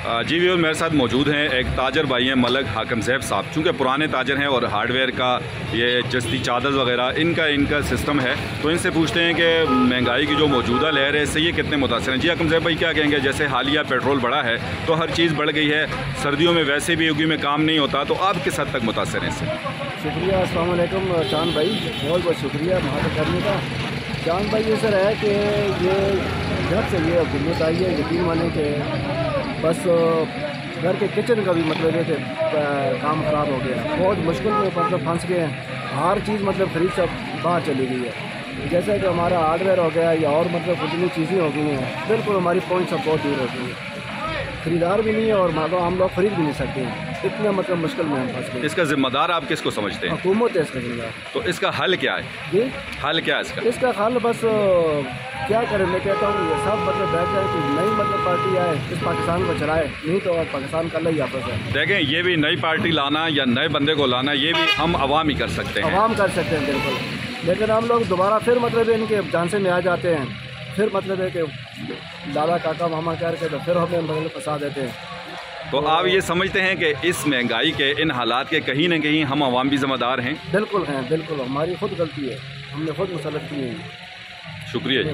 जी भी मेरे साथ मौजूद हैं एक ताजर भाई हैं मलक हाकम ज़ैब साहब। चूँकि पुराने ताजर हैं और हार्डवेयर का ये जस्ती चादर वगैरह इनका सिस्टम है, तो इनसे पूछते हैं कि महंगाई की जो मौजूदा लहर है इससे ये कितने मुतासर हैं। जी हाकम ज़ैब भाई क्या कहेंगे, जैसे हालिया पेट्रोल बढ़ा है तो हर चीज़ बढ़ गई है, सर्दियों में वैसे भी यूगी में काम नहीं होता, तो आप किस हद तक मुतासर हैं इससे? शुक्रिया, अस्सलाम वालेकुम चांद भाई, बहुत बहुत शुक्रिया बात करने का। चांद भाई ये सर है कि ये जब से ये हुकूमत आई है, यकीन माने कि बस घर के किचन का भी मतलब है कि काम ख़राब हो गया, बहुत मुश्किल में मतलब फंस गए हैं। हर चीज़ मतलब फ्रीज सब बाहर चली गई है, जैसे कि हमारा हार्डवेयर हो गया या और मतलब जितनी चीज़ें हो गई हैं, बिल्कुल हमारी पहुंच सब बहुत दूर हो गई है। खरीदार भी नहीं है और मान लो हम लोग खरीद भी नहीं सकते हैं, इतने मतलब मुश्किल में हम फंस गए। इसका जिम्मेदार आप किसको समझते हैं? हुकूमत है इसका जिम्मेदार। तो इसका हल क्या है? जी हल क्या है इसका? इसका हल बस क्या करें, मैं कहता हूँ ये सब मतलब बैठ जाए कि नई मतलब पार्टी आए इस पाकिस्तान को चलाए, नहीं तो पाकिस्तान का ही आपस है। देखें, ये भी नई पार्टी लाना या नए बंदे को लाना ये भी हम अवाम ही कर सकते हैं। अवाम कर सकते हैं बिल्कुल, लेकिन हम लोग दोबारा फिर मतलब इनके झांसे में आ जाते हैं, फिर मतलब है कि दादा काका मामा करके तो फिर हमें मतलब फंसा देते हैं। तो आप ये समझते हैं कि इस महंगाई के इन हालात के कहीं ना कहीं हम अवाम भी जिम्मेदार हैं? बिल्कुल हैं, बिल्कुल हमारी खुद गलती है, हमने खुद मुसलत की है। शुक्रिया जी।